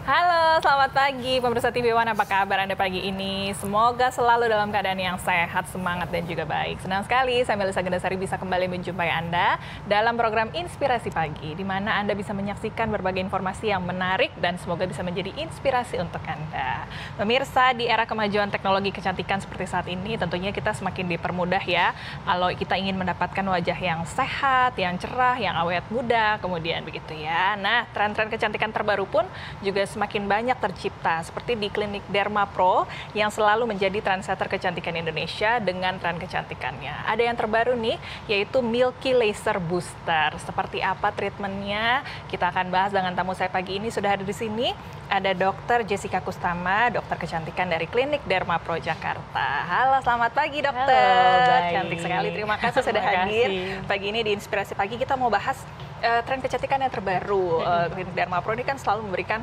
Halo, selamat pagi pemirsa TV One. Apa kabar Anda pagi ini? Semoga selalu dalam keadaan yang sehat, semangat, dan juga baik. Senang sekali saya Melisa Gendasari bisa kembali menjumpai Anda dalam program Inspirasi Pagi, di mana Anda bisa menyaksikan berbagai informasi yang menarik dan semoga bisa menjadi inspirasi untuk Anda. Pemirsa, di era kemajuan teknologi kecantikan seperti saat ini, tentunya kita semakin dipermudah ya. Kalau kita ingin mendapatkan wajah yang sehat, yang cerah, yang awet muda, kemudian begitu ya. Nah, tren-tren kecantikan terbaru pun juga semakin banyak tercipta, seperti di klinik Derma Pro yang selalu menjadi trendsetter kecantikan Indonesia dengan tren kecantikannya. Ada yang terbaru nih, yaitu Milky Laser Booster. Seperti apa treatmentnya? Kita akan bahas dengan tamu saya pagi ini. Sudah ada di sini, ada Dr. Jessica Kustama, dokter kecantikan dari klinik Derma Pro Jakarta. Halo, selamat pagi dokter. Halo, cantik sekali, terima kasih sudah hadir. Pagi ini di Inspirasi Pagi kita mau bahas tren kecantikan yang terbaru. Klinik Derma Pro ini kan selalu memberikan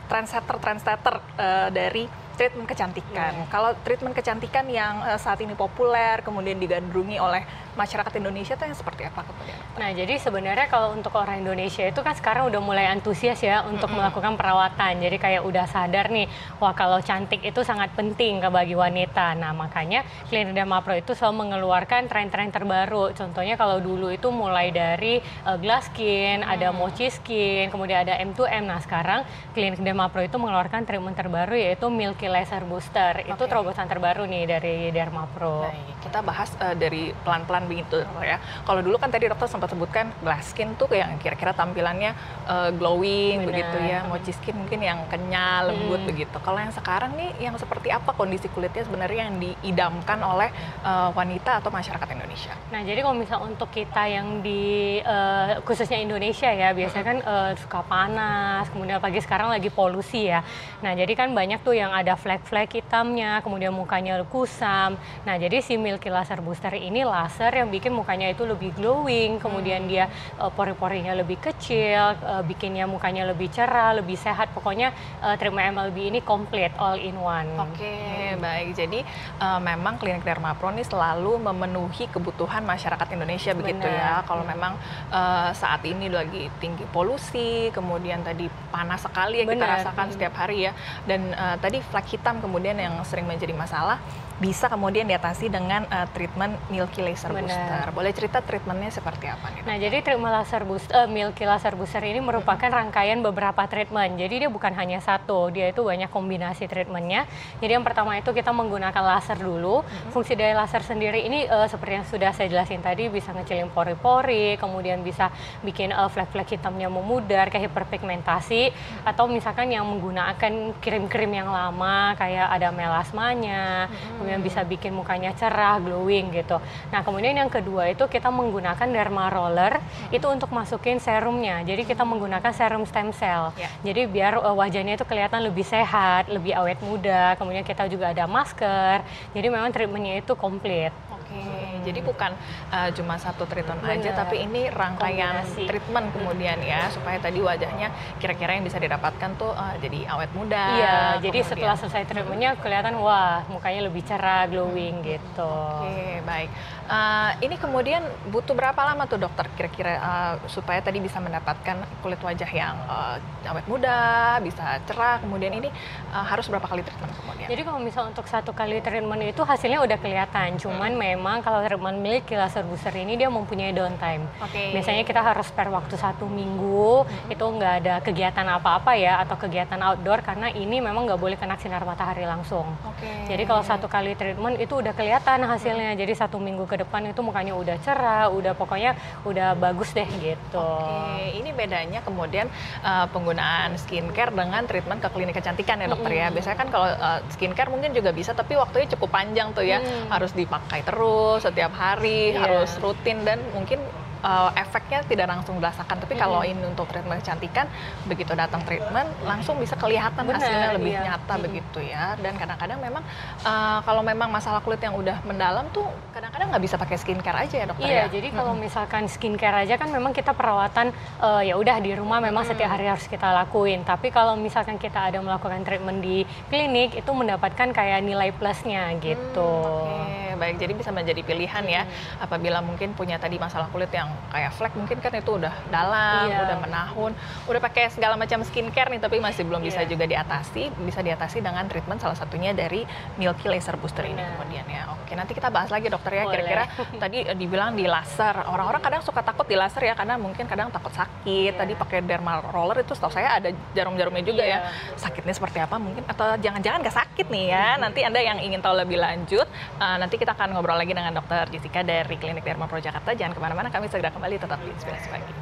trendsetter dari treatment kecantikan. Kalau treatment kecantikan yang saat ini populer, kemudian digandrungi oleh masyarakat Indonesia itu yang seperti apa kemudian? Nah, jadi sebenarnya kalau untuk orang Indonesia itu kan sekarang udah mulai antusias ya untuk melakukan perawatan. Jadi kayak udah sadar nih, wah kalau cantik itu sangat penting bagi wanita. Nah, makanya Klinik Derma Pro itu selalu mengeluarkan tren-tren terbaru. Contohnya kalau dulu itu mulai dari glass skin, ada mochi skin, kemudian ada M2M. Nah, sekarang Klinik Derma Pro itu mengeluarkan treatment terbaru yaitu Milky Laser Booster. Itu terobosan terbaru nih dari Derma Pro. Baik, kita bahas dari pelan-pelan begitu ya. Kalau dulu kan tadi dokter sempat sebutkan glass skin tuh yang kira-kira tampilannya glowing. Benar. Begitu ya, mochi skin mungkin yang kenyal, lembut begitu. Kalau yang sekarang nih yang seperti apa kondisi kulitnya sebenarnya yang diidamkan oleh wanita atau masyarakat Indonesia? Nah, jadi kalau misal untuk kita yang di khususnya Indonesia ya, biasanya kan suka panas, kemudian pagi sekarang lagi polusi ya. Nah, jadi kan banyak tuh yang ada flek-flek hitamnya, kemudian mukanya kusam. Nah, jadi si Milky Laser Booster ini laser yang bikin mukanya itu lebih glowing, kemudian dia pori-porinya lebih kecil, bikinnya mukanya lebih cerah, lebih sehat. Pokoknya treatment MLB ini komplit, all in one. Oke, baik. Jadi memang Klinik Derma Pro ini selalu memenuhi kebutuhan masyarakat Indonesia begitu ya. Kalau memang saat ini lagi tinggi polusi, kemudian tadi panas sekali ya kita rasakan setiap hari ya. Dan tadi flek hitam kemudian yang sering menjadi masalah, bisa kemudian diatasi dengan treatment Milky Laser Booster. Boleh cerita treatmentnya seperti apa nih? Nah, jadi treatment Milky Laser Booster ini merupakan rangkaian beberapa treatment. Jadi dia bukan hanya satu, dia itu banyak kombinasi treatmentnya. Jadi yang pertama itu kita menggunakan laser dulu. Fungsi dari laser sendiri ini seperti yang sudah saya jelasin tadi, bisa ngecilin pori-pori, kemudian bisa bikin flek-flek hitamnya memudar, kayak hiperpigmentasi, atau misalkan yang menggunakan krim-krim yang lama, kayak ada melasmanya, kemudian bisa bikin mukanya cerah, glowing gitu. Nah, kemudian yang kedua itu kita menggunakan derma roller, itu untuk masukin serumnya. Jadi kita menggunakan serum stem cell. Jadi biar wajahnya itu kelihatan lebih sehat, lebih awet muda. Kemudian kita juga ada masker. Jadi memang treatmentnya itu komplit. Jadi bukan cuma satu treatment aja, tapi ini rangkaian treatment kemudian ya, supaya tadi wajahnya kira-kira yang bisa didapatkan tuh jadi awet muda. Iya, jadi setelah selesai treatmentnya kelihatan wah mukanya lebih cerah, glowing gitu. Oke, baik. Ini kemudian butuh berapa lama tuh dokter kira-kira supaya tadi bisa mendapatkan kulit wajah yang awet muda, bisa cerah, kemudian ini harus berapa kali treatment kemudian? Jadi kalau misal untuk satu kali treatment itu hasilnya udah kelihatan, cuman memang kalau treatment Milky Laser Booster ini dia mempunyai downtime. Biasanya kita harus spare waktu 1 minggu, itu nggak ada kegiatan apa-apa ya, atau kegiatan outdoor, karena ini memang nggak boleh kena sinar matahari langsung. Jadi kalau satu kali treatment itu udah kelihatan hasilnya, jadi 1 minggu ke depan itu mukanya udah cerah, udah pokoknya udah bagus deh gitu. Ini bedanya kemudian penggunaan skincare dengan treatment ke klinik kecantikan ya dokter ya. Biasanya kan kalau skincare mungkin juga bisa, tapi waktunya cukup panjang tuh ya, harus dipakai terus setiap hari, harus rutin, dan mungkin efeknya tidak langsung dirasakan. Tapi kalau ini untuk treatment kecantikan, begitu datang treatment langsung bisa kelihatan hasilnya lebih nyata begitu ya. Dan kadang-kadang memang kalau memang masalah kulit yang udah mendalam tuh kadang-kadang Kadang nggak bisa pakai skincare aja ya dokter Iya, ya? jadi kalau misalkan skincare aja kan memang kita perawatan ya udah di rumah memang setiap hari harus kita lakuin. Tapi kalau misalkan kita ada melakukan treatment di klinik itu mendapatkan kayak nilai plusnya gitu. Oke, baik. Jadi bisa menjadi pilihan ya. Apabila mungkin punya tadi masalah kulit yang kayak flek, mungkin kan itu udah dalam, Iya. udah menahun, udah pakai segala macam skincare nih, tapi masih belum bisa juga diatasi. Bisa diatasi dengan treatment salah satunya dari Milky Laser Booster ini kemudian ya. Oke, nanti kita bahas lagi dokter ya. Boleh. Kira-kira tadi dibilang di laser. Orang-orang kadang suka takut di laser ya, karena mungkin kadang takut sakit. Tadi pakai dermal roller itu setahu saya ada jarum-jarumnya juga ya. Sakitnya seperti apa mungkin, atau jangan-jangan nggak sakit nih ya. Nanti Anda yang ingin tahu lebih lanjut, nanti kita akan ngobrol lagi dengan dokter Jessica dari Klinik Derma Pro Jakarta. Jangan kemana-mana, kami segera kembali, tetap di Inspirasi Pagi.